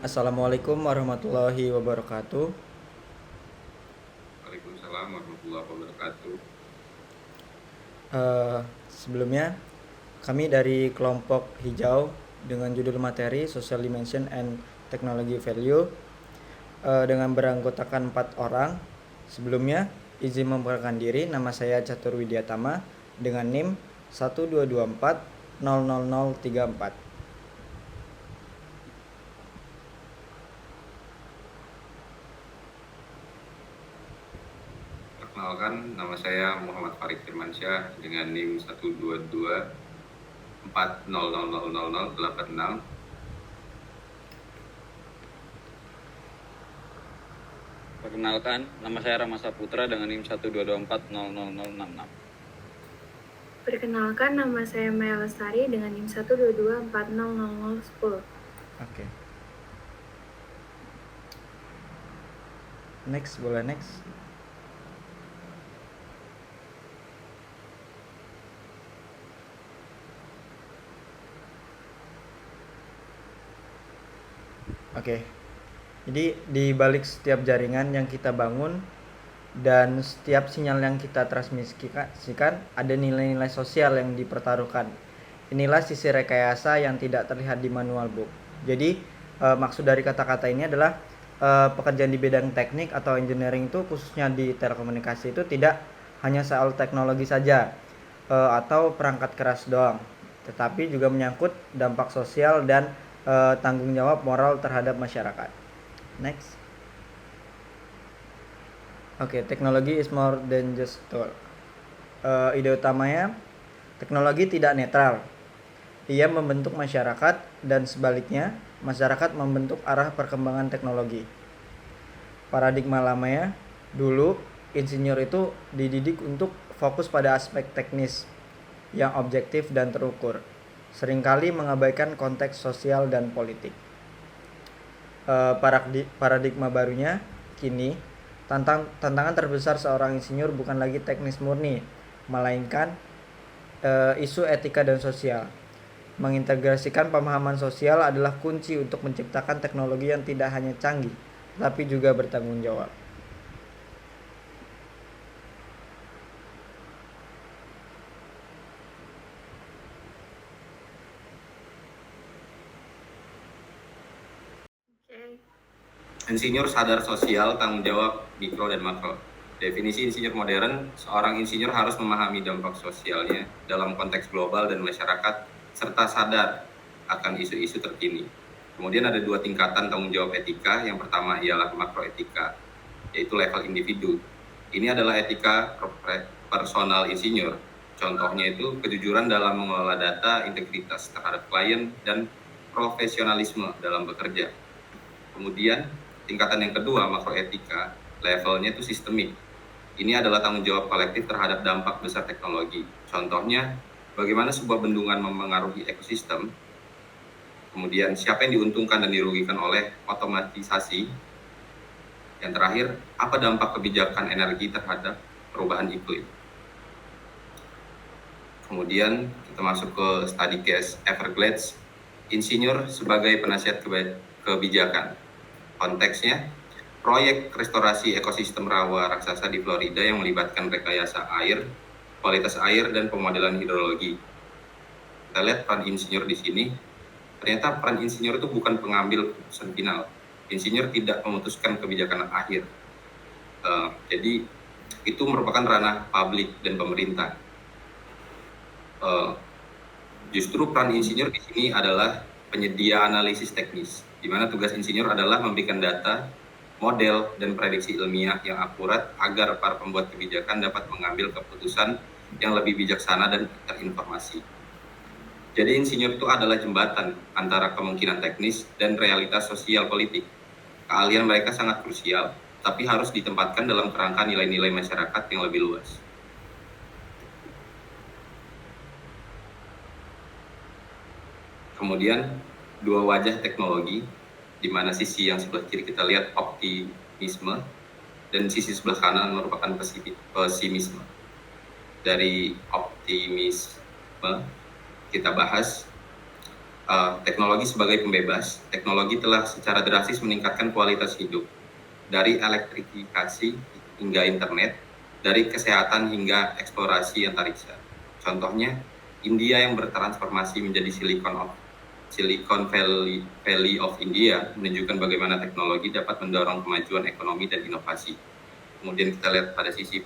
Assalamualaikum warahmatullahi wabarakatuh. Waalaikumsalam warahmatullahi wabarakatuh. Sebelumnya, kami dari kelompok hijau dengan judul materi Social Dimension and Technology Value dengan beranggotakan 4 orang. Sebelumnya, izin memperkenalkan diri, nama saya Catur Widyatama dengan NIM 122400034. Perkenalkan, nama saya Muhammad Farid Firmansyah dengan NIM 122400086. Perkenalkan, nama saya Rama Saputra dengan NIM 122400066. Perkenalkan, nama saya Maya Lestari dengan NIM 122400010. Oke. Next, boleh next. Oke. Jadi di balik setiap jaringan yang kita bangun dan setiap sinyal yang kita transmisikan ada nilai-nilai sosial yang dipertaruhkan. Inilah sisi rekayasa yang tidak terlihat di manual book. Jadi maksud dari kata-kata ini adalah pekerjaan di bidang teknik atau engineering itu khususnya di telekomunikasi itu tidak hanya soal teknologi saja atau perangkat keras doang, tetapi juga menyangkut dampak sosial dan tanggung jawab moral terhadap masyarakat. Next. Oke, teknologi is more than just tool. Ide utamanya, teknologi tidak netral. Ia membentuk masyarakat dan sebaliknya, masyarakat membentuk arah perkembangan teknologi. Paradigma lamanya, dulu insinyur itu dididik untuk fokus pada aspek teknis yang objektif dan terukur, seringkali mengabaikan konteks sosial dan politik. Paradigma barunya, kini tantangan terbesar seorang insinyur bukan lagi teknis murni, melainkan isu etika dan sosial. Mengintegrasikan pemahaman sosial adalah kunci untuk menciptakan teknologi yang tidak hanya canggih, tapi juga bertanggung jawab. Insinyur sadar sosial, tanggung jawab mikro dan makro. Definisi insinyur modern, seorang insinyur harus memahami dampak sosialnya dalam konteks global dan masyarakat, serta sadar akan isu-isu terkini. Kemudian ada 2 tingkatan tanggung jawab etika. Yang pertama ialah makroetika, yaitu level individu. Ini adalah etika personal insinyur. Contohnya itu kejujuran dalam mengelola data, integritas terhadap klien, dan profesionalisme dalam bekerja. Kemudian tingkatan yang kedua, makroetika, levelnya itu sistemik. Ini adalah tanggung jawab kolektif terhadap dampak besar teknologi. Contohnya, bagaimana sebuah bendungan memengaruhi ekosistem. Kemudian, siapa yang diuntungkan dan dirugikan oleh otomatisasi. Yang terakhir, apa dampak kebijakan energi terhadap perubahan iklim. Kemudian, kita masuk ke study case Everglades, insinyur sebagai penasihat kebijakan. Konteksnya, proyek restorasi ekosistem rawa raksasa di Florida yang melibatkan rekayasa air, kualitas air, dan pemodelan hidrologi. Kita lihat peran insinyur di sini. Ternyata peran insinyur itu bukan pengambil keputusan final. Insinyur tidak memutuskan kebijakan akhir. Jadi itu merupakan ranah publik dan pemerintah. Justru peran insinyur di sini adalah penyedia analisis teknis, di mana tugas insinyur adalah memberikan data, model, dan prediksi ilmiah yang akurat agar para pembuat kebijakan dapat mengambil keputusan yang lebih bijaksana dan terinformasi. Jadi insinyur itu adalah jembatan antara kemungkinan teknis dan realitas sosial politik. Keahlian mereka sangat krusial, tapi harus ditempatkan dalam kerangka nilai-nilai masyarakat yang lebih luas. Kemudian 2 wajah teknologi, di mana sisi yang sebelah kiri kita lihat optimisme dan sisi sebelah kanan merupakan pesimisme. Dari optimisme kita bahas Teknologi sebagai pembebas, teknologi telah secara drastis meningkatkan kualitas hidup, dari elektrifikasi hingga internet, dari kesehatan hingga eksplorasi antariksa. Contohnya, India yang bertransformasi menjadi Silicon Valley of India menunjukkan bagaimana teknologi dapat mendorong kemajuan ekonomi dan inovasi. Kemudian kita lihat pada sisi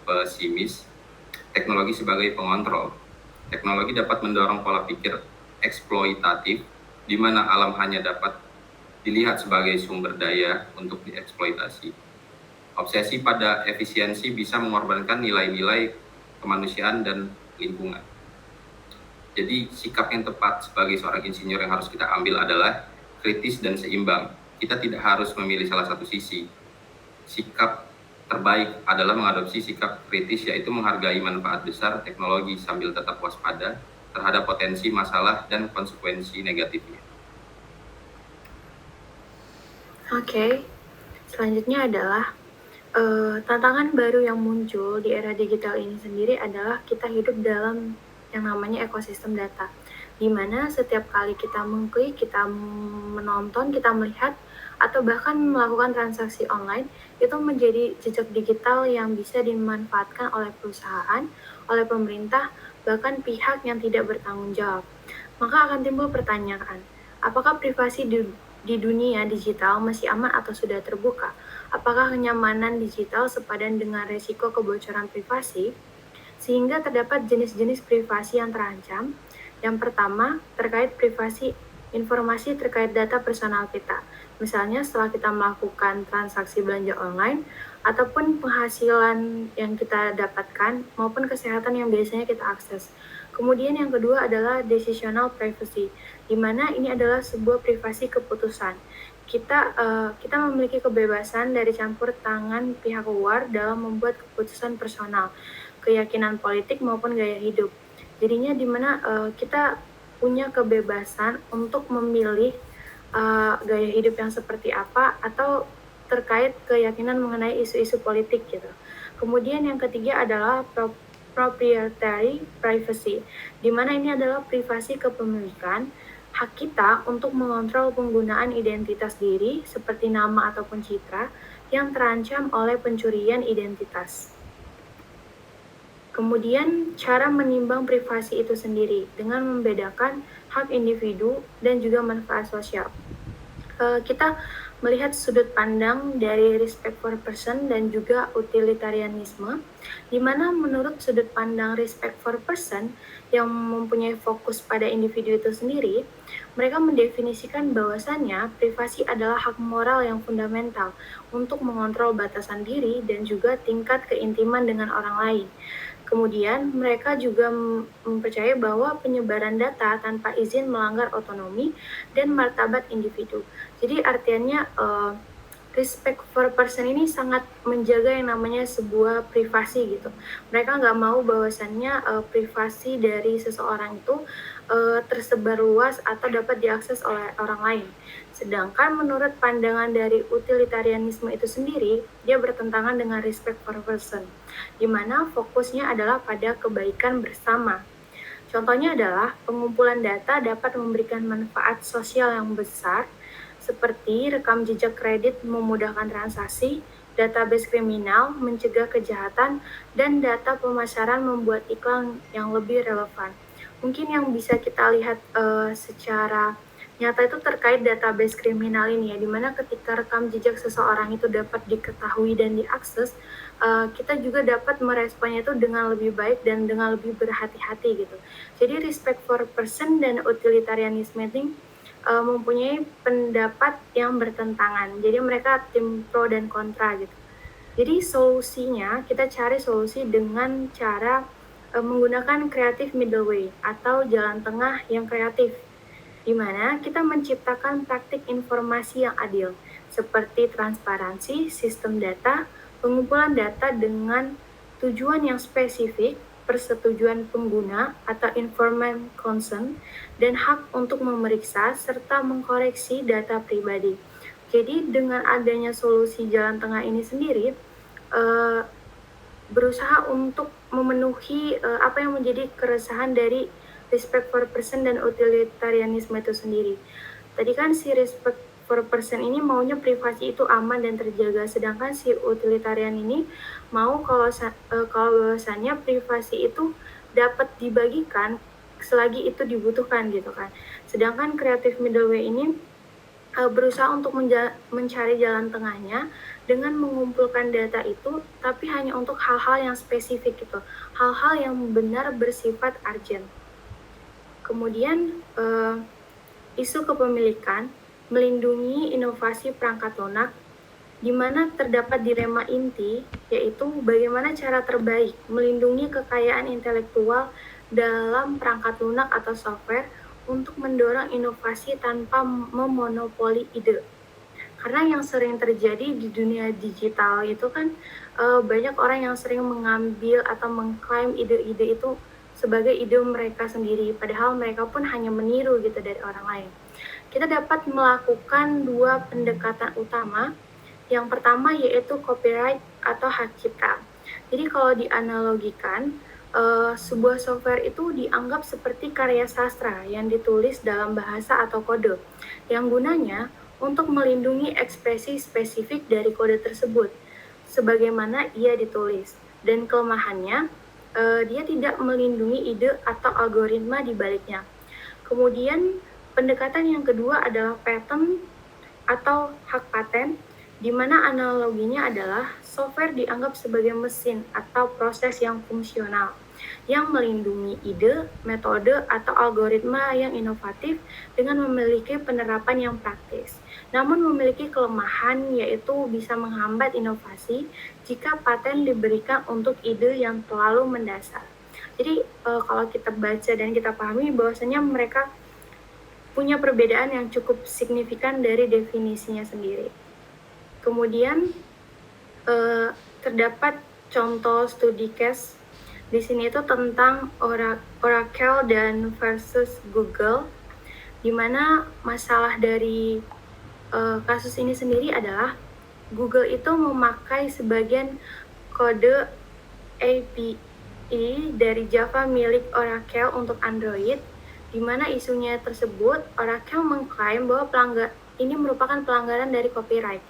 pesimis, teknologi sebagai pengontrol. Teknologi dapat mendorong pola pikir eksploitatif, di mana alam hanya dapat dilihat sebagai sumber daya untuk dieksploitasi. Obsesi pada efisiensi bisa mengorbankan nilai-nilai kemanusiaan dan lingkungan. Jadi sikap yang tepat sebagai seorang insinyur yang harus kita ambil adalah kritis dan seimbang. Kita tidak harus memilih salah satu sisi. Sikap terbaik adalah mengadopsi sikap kritis, yaitu menghargai manfaat besar teknologi sambil tetap waspada terhadap potensi masalah dan konsekuensi negatifnya. Oke, selanjutnya adalah tantangan baru yang muncul di era digital ini sendiri adalah kita hidup dalam yang namanya ekosistem data, di mana setiap kali kita mengklik, kita menonton, kita melihat, atau bahkan melakukan transaksi online, itu menjadi jejak digital yang bisa dimanfaatkan oleh perusahaan, oleh pemerintah, bahkan pihak yang tidak bertanggung jawab. Maka akan timbul pertanyaan, apakah privasi di dunia digital masih aman atau sudah terbuka? Apakah kenyamanan digital sepadan dengan resiko kebocoran privasi? Sehingga terdapat jenis-jenis privasi yang terancam. Yang pertama, terkait privasi informasi terkait data personal kita. Misalnya setelah kita melakukan transaksi belanja online, ataupun penghasilan yang kita dapatkan, maupun kesehatan yang biasanya kita akses. Kemudian yang kedua adalah decisional privacy, di mana ini adalah sebuah privasi keputusan. Kita memiliki kebebasan dari campur tangan pihak luar dalam membuat keputusan personal, keyakinan politik maupun gaya hidup. Jadinya di mana kita punya kebebasan untuk memilih gaya hidup yang seperti apa atau terkait keyakinan mengenai isu-isu politik gitu. Kemudian yang ketiga adalah proprietary privacy, di mana ini adalah privasi kepemilikan, hak kita untuk mengontrol penggunaan identitas diri seperti nama ataupun citra yang terancam oleh pencurian identitas. Kemudian cara menimbang privasi itu sendiri dengan membedakan hak individu dan juga manfaat sosial. Kita melihat sudut pandang dari respect for person dan juga utilitarianisme, di mana menurut sudut pandang respect for person yang mempunyai fokus pada individu itu sendiri, mereka mendefinisikan bahwasannya privasi adalah hak moral yang fundamental untuk mengontrol batasan diri dan juga tingkat keintiman dengan orang lain. Kemudian, mereka juga mempercayai bahwa penyebaran data tanpa izin melanggar otonomi dan martabat individu. Jadi artinya respect for person ini sangat menjaga yang namanya sebuah privasi gitu. Mereka nggak mau bahwasannya privasi dari seseorang itu tersebar luas atau dapat diakses oleh orang lain. Sedangkan menurut pandangan dari utilitarianisme itu sendiri, dia bertentangan dengan respect for person, di mana fokusnya adalah pada kebaikan bersama. Contohnya adalah pengumpulan data dapat memberikan manfaat sosial yang besar, seperti rekam jejak kredit memudahkan transaksi, database kriminal mencegah kejahatan, dan data pemasaran membuat iklan yang lebih relevan. Mungkin yang bisa kita lihat secara nyata itu terkait database kriminal ini ya, dimana ketika rekam jejak seseorang itu dapat diketahui dan diakses, kita juga dapat meresponnya itu dengan lebih baik dan dengan lebih berhati-hati gitu. Jadi respect for person dan utilitarianisme ini mempunyai pendapat yang bertentangan. Jadi mereka tim pro dan kontra gitu. Jadi solusinya kita cari solusi dengan cara menggunakan creative middle way atau jalan tengah yang kreatif, di mana kita menciptakan praktik informasi yang adil, seperti transparansi, sistem data, pengumpulan data dengan tujuan yang spesifik, persetujuan pengguna atau informed consent, dan hak untuk memeriksa serta mengkoreksi data pribadi. Jadi dengan adanya solusi jalan tengah ini sendiri, berusaha untuk memenuhi apa yang menjadi keresahan dari respect for person dan utilitarianisme itu sendiri. Tadi kan si respect for person ini maunya privasi itu aman dan terjaga, sedangkan si utilitarian ini mau kalau bahwasannya privasi itu dapat dibagikan selagi itu dibutuhkan gitu kan. Sedangkan creative middle way ini berusaha untuk mencari jalan tengahnya dengan mengumpulkan data itu, tapi hanya untuk hal-hal yang spesifik gitu, hal-hal yang benar bersifat urgent. Kemudian isu kepemilikan, melindungi inovasi perangkat lunak, di mana terdapat dilema inti, yaitu bagaimana cara terbaik melindungi kekayaan intelektual dalam perangkat lunak atau software untuk mendorong inovasi tanpa memonopoli ide. Karena yang sering terjadi di dunia digital itu kan banyak orang yang sering mengambil atau mengklaim ide-ide itu sebagai ide mereka sendiri, padahal mereka pun hanya meniru gitu dari orang lain. Kita dapat melakukan dua pendekatan utama. Yang pertama yaitu copyright atau hak cipta. Jadi kalau dianalogikan, sebuah software itu dianggap seperti karya sastra yang ditulis dalam bahasa atau kode, yang gunanya untuk melindungi ekspresi spesifik dari kode tersebut, sebagaimana ia ditulis. Dan kelemahannya, dia tidak melindungi ide atau algoritma di baliknya. Kemudian, pendekatan yang kedua adalah patent atau hak paten, di mana analoginya adalah software dianggap sebagai mesin atau proses yang fungsional, yang melindungi ide, metode, atau algoritma yang inovatif dengan memiliki penerapan yang praktis. Namun memiliki kelemahan, yaitu bisa menghambat inovasi jika paten diberikan untuk ide yang terlalu mendasar. Jadi kalau kita baca dan kita pahami bahwasanya mereka punya perbedaan yang cukup signifikan dari definisinya sendiri. Kemudian terdapat contoh studi case di sini itu tentang Oracle dan versus Google, di mana masalah dari kasus ini sendiri adalah Google itu memakai sebagian kode API dari Java milik Oracle untuk Android, di mana isunya tersebut Oracle mengklaim bahwa ini merupakan pelanggaran dari copyright.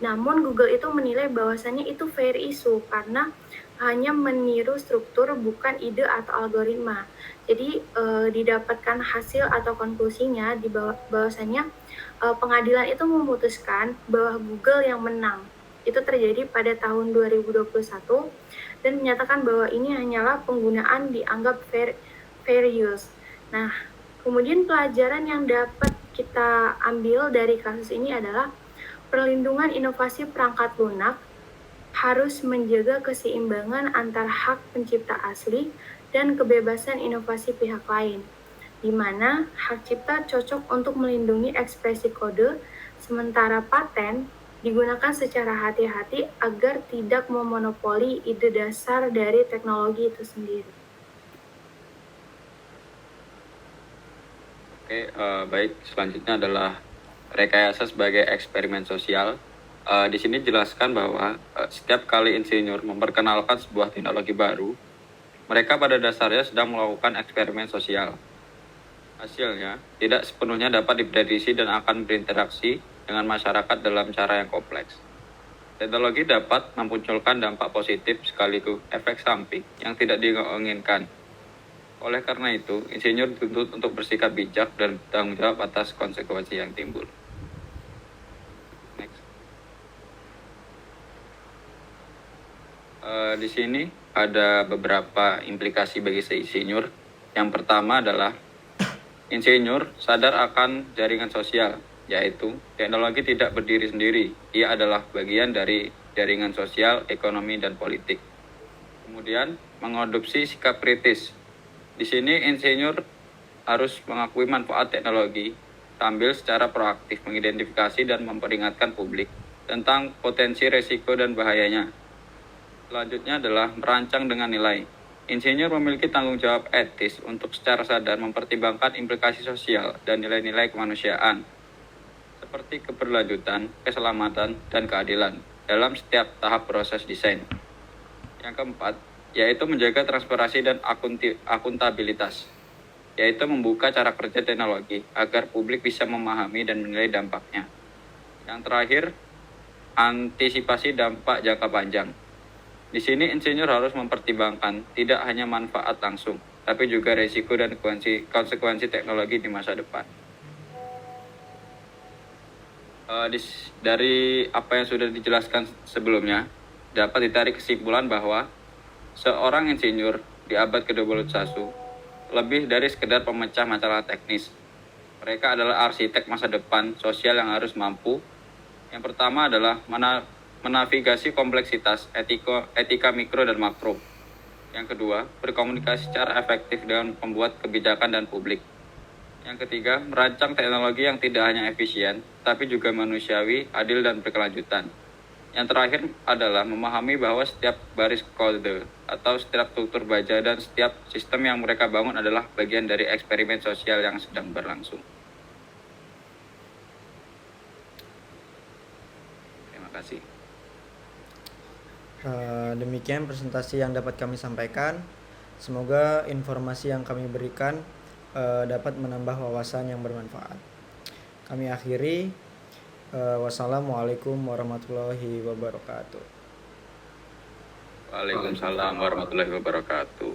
Namun Google itu menilai bahwasannya itu fair issue karena hanya meniru struktur bukan ide atau algoritma. Jadi didapatkan hasil atau konklusinya di bahwasannya pengadilan itu memutuskan bahwa Google yang menang. Itu terjadi pada tahun 2021 dan menyatakan bahwa ini hanyalah penggunaan dianggap fair use. Nah, kemudian pelajaran yang dapat kita ambil dari kasus ini adalah perlindungan inovasi perangkat lunak harus menjaga keseimbangan antara hak pencipta asli dan kebebasan inovasi pihak lain, di mana hak cipta cocok untuk melindungi ekspresi kode, sementara paten digunakan secara hati-hati agar tidak memonopoli ide dasar dari teknologi itu sendiri. Oke, baik. Selanjutnya adalah rekayasa sebagai eksperimen sosial. Di sini jelaskan bahwa setiap kali insinyur memperkenalkan sebuah teknologi baru, mereka pada dasarnya sedang melakukan eksperimen sosial. Hasilnya tidak sepenuhnya dapat diprediksi dan akan berinteraksi dengan masyarakat dalam cara yang kompleks. Teknologi dapat memunculkan dampak positif sekaligus efek samping yang tidak diinginkan. Oleh karena itu, insinyur dituntut untuk bersikap bijak dan bertanggung jawab atas konsekuensi yang timbul. Next. Di sini ada beberapa implikasi bagi insinyur. Yang pertama adalah insinyur sadar akan jaringan sosial, yaitu teknologi tidak berdiri sendiri. Ia adalah bagian dari jaringan sosial, ekonomi, dan politik. Kemudian, mengadopsi sikap kritis. Di sini insinyur harus mengakui manfaat teknologi sambil secara proaktif mengidentifikasi dan memperingatkan publik tentang potensi resiko dan bahayanya. Selanjutnya adalah merancang dengan nilai. Insinyur memiliki tanggung jawab etis untuk secara sadar mempertimbangkan implikasi sosial dan nilai-nilai kemanusiaan seperti keberlanjutan, keselamatan, dan keadilan dalam setiap tahap proses desain. Yang keempat, yaitu menjaga transparansi dan akuntabilitas. yaitu membuka cara kerja teknologi agar publik bisa memahami dan menilai dampaknya. Yang terakhir, antisipasi dampak jangka panjang. Di sini insinyur harus mempertimbangkan tidak hanya manfaat langsung, tapi juga risiko dan konsekuensi teknologi di masa depan. Dari apa yang sudah dijelaskan sebelumnya, dapat ditarik kesimpulan bahwa seorang insinyur di abad ke-21 lebih dari sekedar pemecah masalah teknis. Mereka adalah arsitek masa depan sosial yang harus mampu. Yang pertama adalah menavigasi kompleksitas etika mikro dan makro. Yang kedua, berkomunikasi secara efektif dengan pembuat kebijakan dan publik. Yang ketiga, merancang teknologi yang tidak hanya efisien, tapi juga manusiawi, adil, dan berkelanjutan. Yang terakhir adalah memahami bahwa setiap baris kode atau setiap struktur baja dan setiap sistem yang mereka bangun adalah bagian dari eksperimen sosial yang sedang berlangsung. Terima kasih. Demikian presentasi yang dapat kami sampaikan. Semoga informasi yang kami berikan dapat menambah wawasan yang bermanfaat. Kami akhiri. Wassalamualaikum warahmatullahi wabarakatuh. Waalaikumsalam warahmatullahi wabarakatuh.